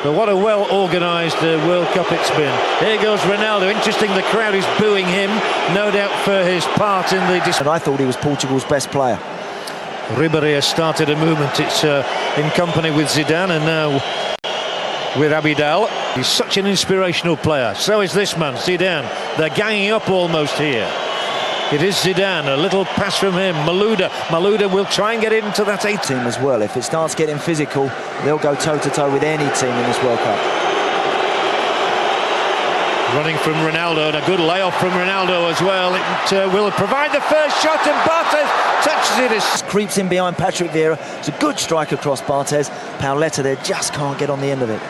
But what a well-organised World Cup it's been. Here goes Ronaldo. Interesting, the crowd is booing him, no doubt for his part in the... And I thought he was Portugal's best player. Ribéry has started a movement. It's in company with Zidane and now with Abidal. He's such an inspirational player. So is this man, Zidane. They're ganging up almost here. It is Zidane, a little pass from him. Malouda will try and get into that 8 team as well. If it starts getting physical, they'll go toe-to-toe with any team in this World Cup. Running from Ronaldo, and a good layoff from Ronaldo as well. It will provide the first shot, and Barthez touches it. Just creeps in behind Patrick Vieira. It's a good strike across Barthez. Paoletta there just can't get on the end of it.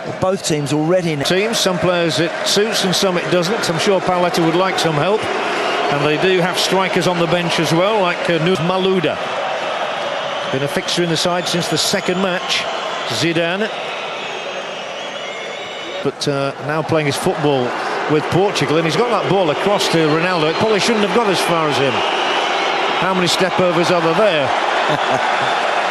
But both teams already... Some players it suits and some it doesn't. I'm sure Paoletta would like some help. And they do have strikers on the bench as well, like Malouda. Been a fixture in the side since the second match. Zidane. But now playing his football with Portugal, and he's got that ball across to Ronaldo. It probably shouldn't have got as far as him. How many step-overs are there?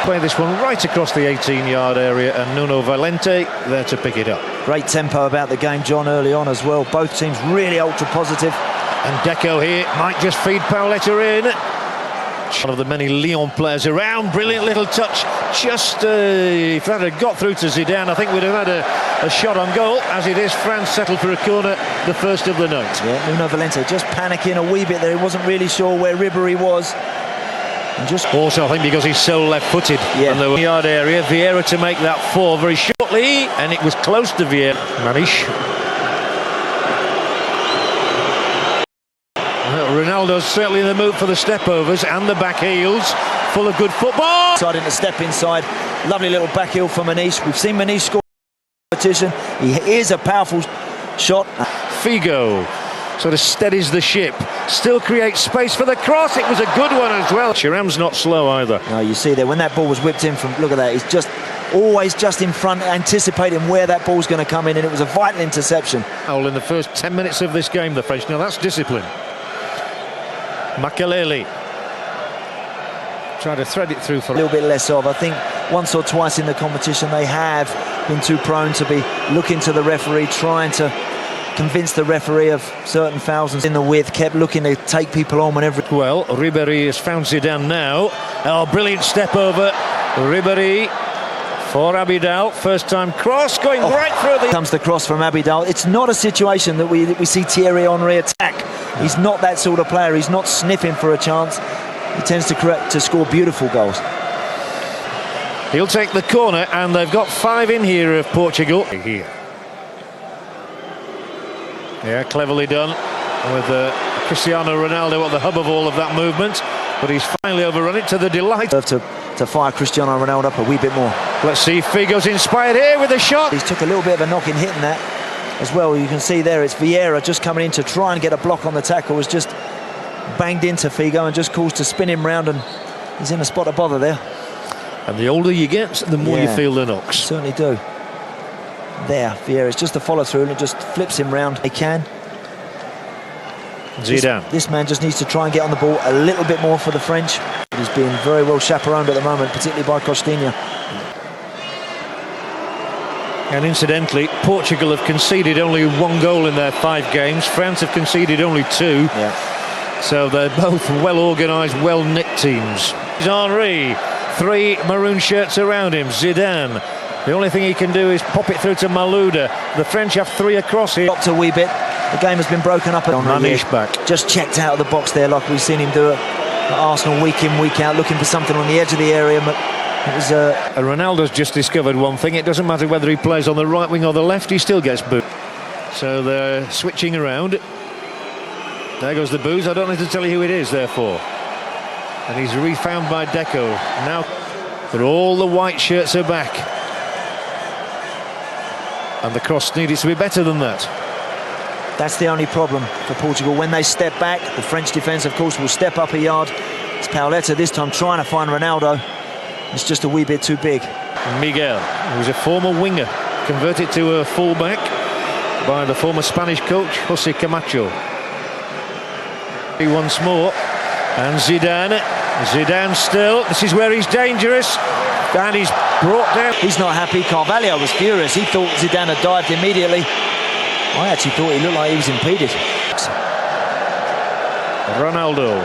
Play this one right across the 18-yard area, and Nuno Valente there to pick it up. Great tempo about the game, John, early on as well. Both teams really ultra-positive. And Deco here might just feed Paoletta in. One of the many Lyon players around. Brilliant little touch. Just if that had got through to Zidane, I think we'd have had a shot on goal. As it is, France settled for a corner, the first of the night. Yeah, Nuno Valente just panicking a wee bit there. He wasn't really sure where Ribéry was. And just also, I think because he's so left-footed. Yeah. And the yard area, Vieira to make that 4 very shortly, and it was close to Vieira. Manish. Ronaldo's certainly in the mood for the step-overs and the back heels. Full of good football. Side into step inside. Lovely little back heel for Manish. We've seen Manish score competition. He is a powerful shot. Figo sort of steadies the ship. Still creates space for the cross. It was a good one as well. Thuram's not slow either. No, you see there when that ball was whipped in from, look at that, he's just always just in front, anticipating where that ball's going to come in, and it was a vital interception. In the first 10 minutes of this game, the French. Now that's discipline. Makelele try to thread it through for a little bit less of. I think once or twice in the competition they have been too prone to be looking to the referee, trying to convince the referee of certain fouls in the width, kept looking to take people on whenever. Well, Ribéry has found Zidane now. Oh, brilliant step over. Ribéry for Abidal. First time cross going right through the... Comes the cross from Abidal. It's not a situation that we see Thierry Henry attack. He's not that sort of player. He's not sniffing for a chance. He tends to score beautiful goals. He'll take the corner, and they've got 5 in here of Portugal. Here. Yeah, cleverly done with Cristiano Ronaldo at the hub of all of that movement. But he's finally overrun it to the delight. To fire Cristiano Ronaldo up a wee bit more. Let's see if Figo's inspired here with a shot. He's took a little bit of a knock in hitting that as well. You can see there it's Vieira just coming in to try and get a block on the tackle. Was just banged into Figo and just caused to spin him round, and he's in a spot of bother there. And the older you get, the more you feel the knocks. Certainly do. There, Vieira, it's just a follow through and it just flips him round. He can. Zidane. This man just needs to try and get on the ball a little bit more for the French. He's being very well chaperoned at the moment, particularly by Costinha. And incidentally, Portugal have conceded only 1 goal in their 5 games. France have conceded only 2. Yeah. So they're both well-organised, well-knit teams. Henry, 3 maroon shirts around him. Zidane. The only thing he can do is pop it through to Malouda. The French have 3 across here. Dropped a wee bit. The game has been broken up. Manish back. Just checked out of the box there, like we've seen him do it at Arsenal week in, week out, looking for something on the edge of the area. But it was Ronaldo's just discovered one thing. It doesn't matter whether he plays on the right wing or the left, he still gets booed. So they're switching around. There goes the booze. I don't need to tell you who it is, therefore. And he's refound by Deco. Now, but all the white shirts are back. And the cross needed to be better than that. That's the only problem for Portugal. When they step back, the French defence, of course, will step up a yard. It's Paoletta this time trying to find Ronaldo. It's just a wee bit too big. Miguel, who's a former winger, converted to a full-back by the former Spanish coach, Jose Camacho. Once more, and Zidane Zidane still. This is where he's dangerous. And he's brought down. He's not happy. Carvalho was furious. He thought Zidane had dived immediately. I actually thought he looked like he was impeded. Ronaldo.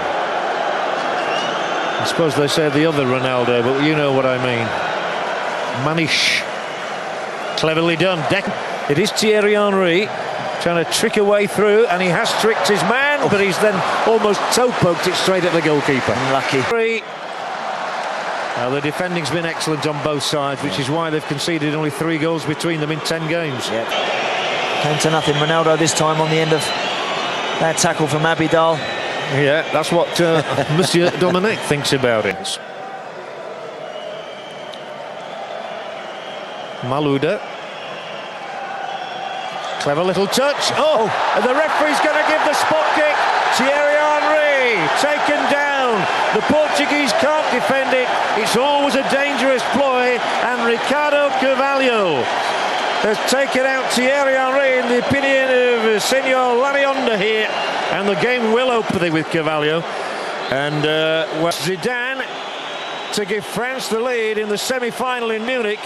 I suppose they say the other Ronaldo, but you know what I mean. Manish. Cleverly done. It is Thierry Henry trying to trick a way through, and he has tricked his man, but he's then almost toe-poked it straight at the goalkeeper. Unlucky. The defending's been excellent on both sides, which is why they've conceded only 3 goals between them in 10 games. Yep. Came to nothing. Ronaldo this time on the end of that tackle from Abidal. Yeah, that's what Monsieur Dominic thinks about it. Malouda. Clever little touch. Oh, and the referee's going to give the spot kick. Thierry Henry taken down. The Portuguese can't defend it. It's always a dangerous ploy, and Ricardo Carvalho has taken out Thierry Henry in the opinion of Senor Larionda here, and the game will open with Carvalho. And Zidane to give France the lead in the semi-final in Munich.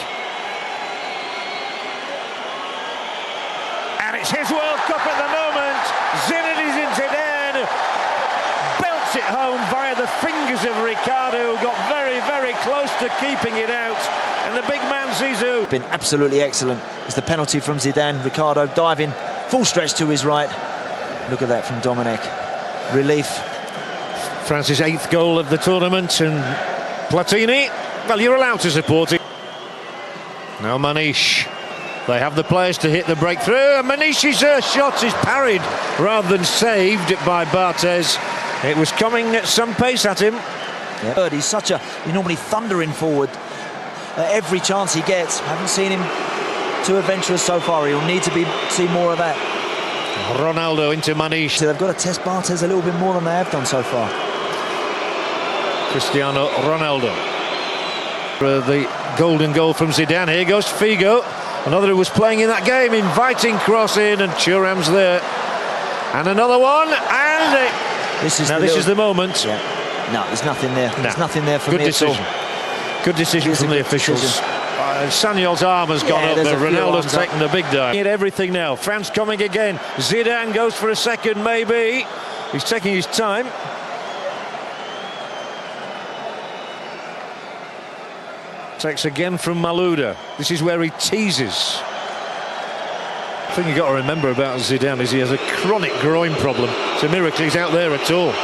And it's his World Cup at the moment. Zinedine Zidane belts it home via the fingers of Ricardo, who got very, very close to keeping it out. And the big man Zizou. Been absolutely excellent. It's the penalty from Zidane. Ricardo diving full stretch to his right. Look at that from Dominic. Relief. France's 8th goal of the tournament, and Platini, well, you're allowed to support it. Now Manish. They have the players to hit the breakthrough, and Manish's shot is parried rather than saved by Barthez. It was coming at some pace at him. Yeah. He's normally thundering forward every chance he gets. Haven't seen him too adventurous so far. He'll need to see more of that. Ronaldo into Manish. So they've got to test Barthez a little bit more than they have done so far. Cristiano Ronaldo. The golden goal from Zidane. Here goes Figo. Another who was playing in that game, inviting cross in, and Thuram's there. And another one, and this is the moment. Yeah. No, there's nothing there. No. There's nothing there for good me decision. At all. Good decision from the officials. Sanyol's arm has gone up, but Ronaldo's taken a big dive. Everything now. France coming again. Zidane goes for a second, maybe. He's taking his time. Takes again from Malouda. This is where he teases. The thing you've got to remember about Zidane is he has a chronic groin problem. It's a miracle he's out there at all.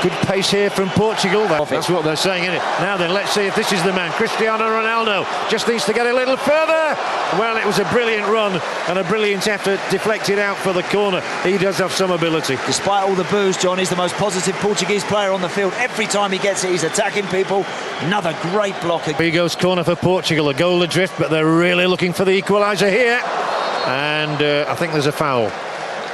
Good pace here from Portugal. That's what they're saying, isn't it? Now then, let's see if this is the man. Cristiano Ronaldo just needs to get a little further. Well, it was a brilliant run and a brilliant effort, deflected out for the corner. He does have some ability. Despite all the boos, John, he's the most positive Portuguese player on the field. Every time he gets it, he's attacking people. Another great block. Here goes corner for Portugal. A goal adrift, but they're really looking for the equaliser here. And I think there's a foul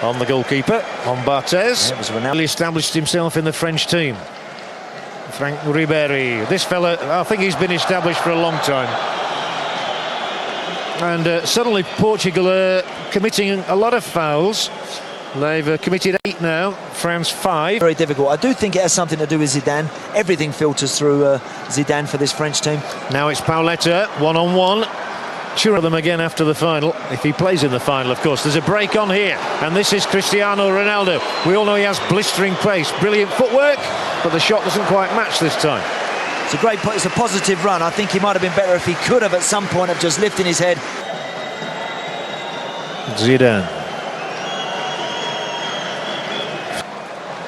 on the goalkeeper, on Barthez. Yeah, it was Ronaldo. Really established himself in the French team. Frank Ribéry. This fella, I think he's been established for a long time. And suddenly Portugal are committing a lot of fouls. They've committed 8 now, France 5. Very difficult. I do think it has something to do with Zidane. Everything filters through Zidane for this French team. Now it's Pauletta, one-on-one. Sure of them again after the final, if he plays in the final, of course. There's a break on here, and this is Cristiano Ronaldo. We all know he has blistering pace, brilliant footwork, but the shot doesn't quite match this time. It's a positive run. I think he might have been better if he could have at some point of just lifting his head. Zidane.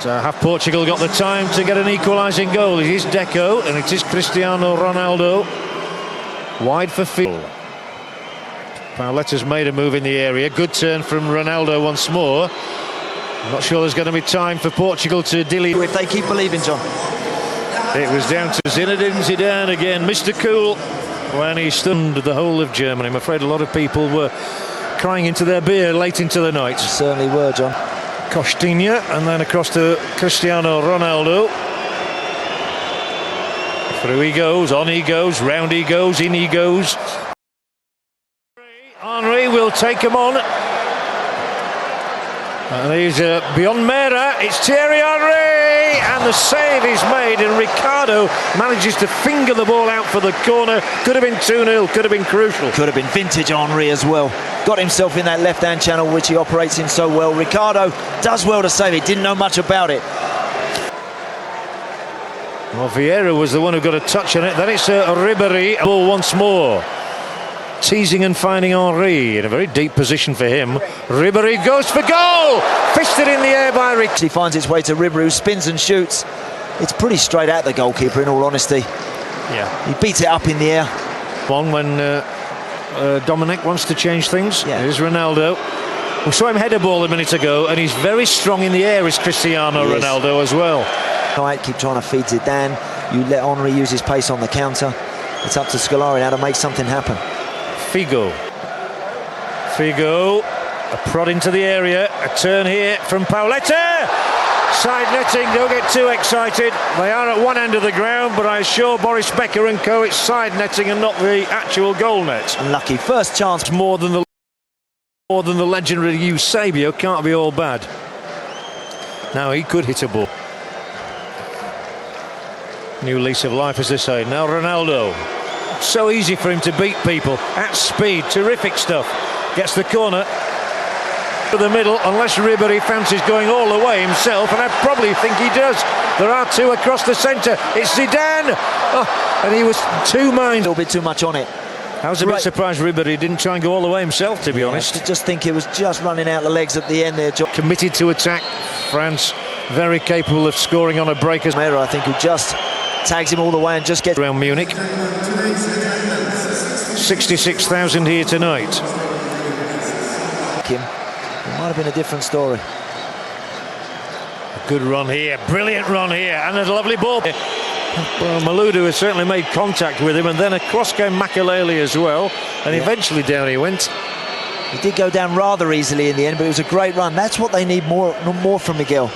So have Portugal got the time to get an equalising goal? It is Deco, and it is Cristiano Ronaldo. Wide for field. Pauletta's made a move in the area. Good turn from Ronaldo once more. I'm not sure there's going to be time for Portugal to delete. If they keep believing, John. It was down to Zinedine Zidane again. Mr. Cool, when he stunned the whole of Germany. I'm afraid a lot of people were crying into their beer late into the night. They certainly were, John. Costinha, and then across to Cristiano Ronaldo. Through he goes, on he goes, round he goes, in he goes. Henry will take him on. And he's beyond Mera, it's Thierry Henry, and the save is made, and Ricardo manages to finger the ball out for the corner. Could have been 2-0, could have been crucial. Could have been vintage Henry as well. Got himself in that left-hand channel, which he operates in so well. Ricardo does well to save it, didn't know much about it. Well, Vieira was the one who got a touch on it. Then it's Ribéry, ball once more. Teasing and finding Henry in a very deep position for him. Ribéry goes for goal! Fisted in the air by Rick. He finds its way to Ribéry, who spins and shoots. It's pretty straight at the goalkeeper, in all honesty. Yeah. He beats it up in the air. One when Dominic wants to change things. Yeah. Here's Ronaldo. We saw him head a ball a minute ago, and he's very strong in the air, is Cristiano Ronaldo as well. Right, keep trying to feed Zidane. You let Henry use his pace on the counter. It's up to Scolari now to make something happen. Figo, a prod into the area, a turn here from Pauletta, side netting, don't get too excited, they are at one end of the ground, but I assure Boris Becker and co it's side netting and not the actual goal net. Unlucky, first chance. More than the legendary Eusebio, can't be all bad. Now he could hit a ball. New lease of life, as they say. Now Ronaldo. So easy for him to beat people at speed, terrific stuff. Gets the corner to the middle, unless Ribéry fancies going all the way himself, and I probably think he does. There are two across the centre. It's Zidane, and he was two minds. A little bit too much on it. I was a bit surprised Ribéry didn't try and go all the way himself, to be honest. I just think it was just running out the legs at the end there, John. Committed to attack. France very capable of scoring on a break. Mera, I think, who just tags him all the way and just gets around Munich. 66,000 here tonight. It might have been a different story. A good run here, brilliant run here, and a lovely ball. Well, Maloudu has certainly made contact with him, and then across came Makelele as well, and eventually down he went. He did go down rather easily in the end, but it was a great run. That's what they need more from Miguel.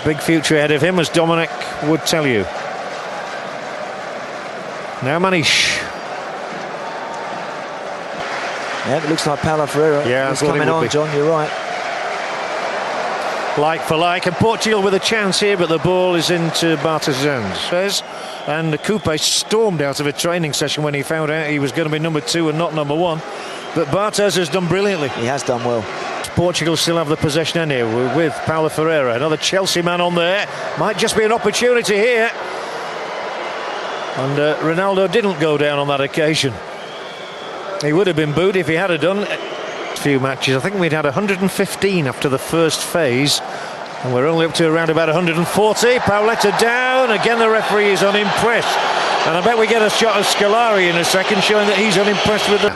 Big future ahead of him, as Dominic would tell you. Now Manish. Yeah, it looks like Paulo Ferreira is coming on, John, you're right. Like for like, and Portugal with a chance here, but the ball is into Barthez' hands. And the Coupe stormed out of a training session when he found out he was going to be number 2 and not number 1. But Barthez has done brilliantly. He has done well. Portugal still have the possession in here with Paulo Ferreira. Another Chelsea man on there. Might just be an opportunity here. And Ronaldo didn't go down on that occasion. He would have been booed if he had done. A few matches, I think we'd had 115 after the first phase, and we're only up to around about 140. Pauletta down, again the referee is unimpressed, and I bet we get a shot of Scolari in a second showing that he's unimpressed with the...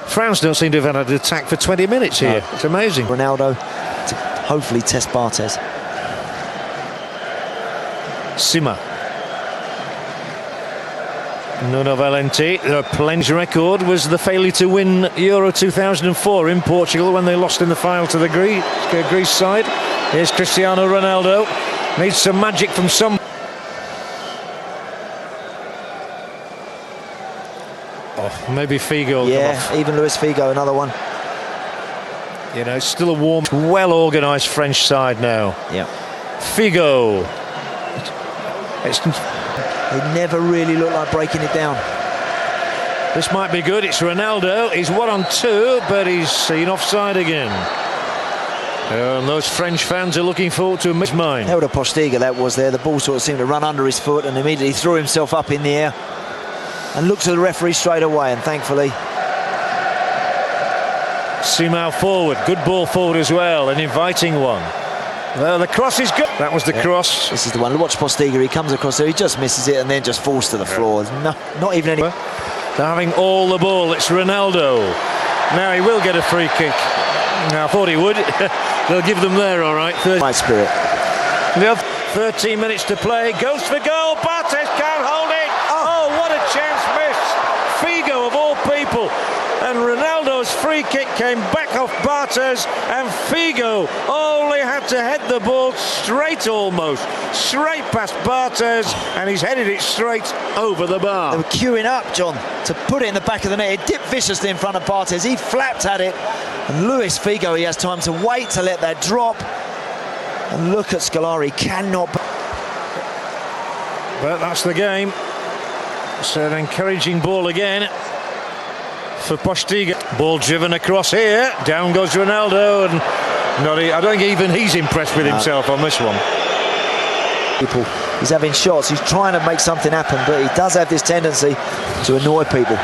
France don't seem to have had an attack for 20 minutes here. No. It's amazing. Ronaldo to hopefully test Barthez. Sima. Nuno Valente. Their plunge record was the failure to win Euro 2004 in Portugal when they lost in the final to the Greece side. Here's Cristiano Ronaldo. Needs some magic from some. Oh, maybe Figo. Yeah, even Luis Figo, another one. You know, still a warm, well-organised French side now. Yeah. Figo. They never really look like breaking it down. This might be good. It's Ronaldo. He's 1 on 2, but he's seen offside again. And those French fans are looking forward to his mind. Held a Postiga, that was there. The ball sort of seemed to run under his foot and immediately threw himself up in the air and looked at the referee straight away, and thankfully. Simao forward. Good ball forward as well. An inviting one. Well, the cross is good. That was the cross. This is the one. Watch Postiga. He comes across there. He just misses it and then just falls to the floor. No, not even any. They're having all the ball. It's Ronaldo. Now he will get a free kick. Now I thought he would. They'll give them there, all right. Right spirit. 13 minutes to play. Goes for goal. Barthez can't hold it. Oh, what a chance missed. Figo of all people. And Ronaldo's free kick came back off Barthez. Barthez, and Figo only had to head the ball straight past Barthez, and he's headed it straight over the bar. They were queuing up, John, to put it in the back of the net. It dipped viciously in front of Barthez. He flapped at it, and Luis Figo, he has time to wait to let that drop. And look at Scolari, cannot. But that's the game. It's an encouraging ball again for Postiga. Ball driven across here. Down goes Ronaldo, and I don't think even he's impressed with himself on this one. He's having shots. He's trying to make something happen, but he does have this tendency to annoy people.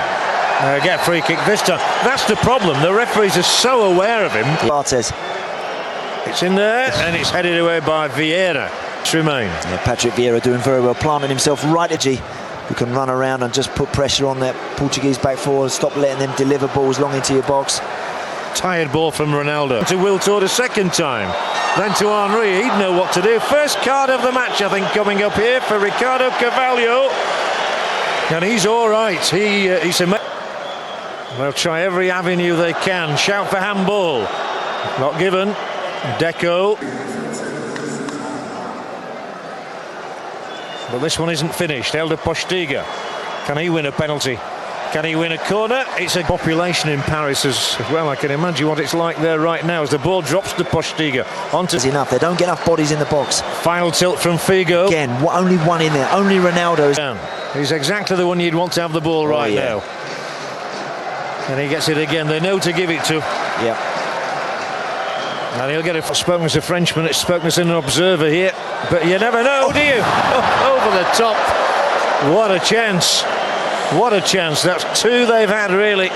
Get a free kick this time. That's the problem. The referees are so aware of him. Barthez. It's in there, and it's headed away by Vieira. Tremaine. Yeah, Patrick Vieira doing very well, planting himself right at G, who can run around and just put pressure on that Portuguese back forward. Stop letting them deliver balls long into your box. Tired ball from Ronaldo. To Wiltord a second time. Then to Henry. He'd know what to do. First card of the match, I think, coming up here for Ricardo Carvalho. And he's all right. He's a... They'll try every avenue they can. Shout for handball. Not given. Deco. But this one isn't finished. Elder Postiga. Can he win a penalty? Can he win a corner? It's a population in Paris as well. I can imagine what it's like there right now as the ball drops to Postiga. There's enough. They don't get enough bodies in the box. Final tilt from Figo. Again, only one in there. Only Ronaldo. He's exactly the one you'd want to have the ball right now. And he gets it again. They know to give it to. Yeah. And he'll get it. Spoken as a Frenchman, it's spoken as an observer here. But you never know, do you? Oh, over the top. What a chance. What a chance. That's two they've had, really.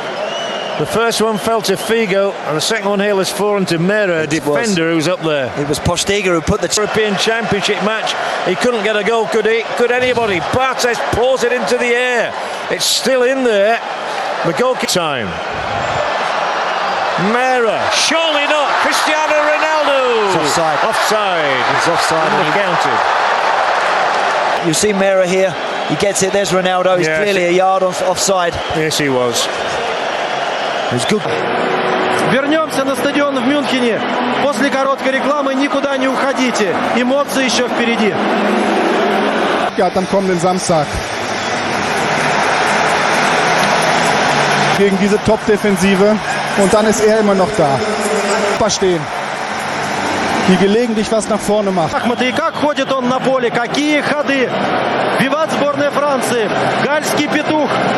The first one fell to Figo, and the second one here has fallen to Mera, a defender who's up there. It was Postiga who put the European Championship match. He couldn't get a goal, could he? Could anybody? Barthez pours it into the air. It's still in there. The goal time. Mera, surely not. Cristiano Ronaldo. It's offside. Offside. It's offside. Counted. You see Mera here. He gets it. There's Ronaldo. He's clearly a yard offside. Yes, he was. It's good. Вернемся на стадион в Мюнхене. После короткой рекламы никуда не уходите. Эмоции еще впереди. Ja, am kommenden Samstag. Gegen diese Top-Defensive. Und dann ist er immer noch da. Stehen. Die gelegentlich was nach vorne macht. И как ходит он на поле, какие ходы. Виват сборная Франции. Гальский петух.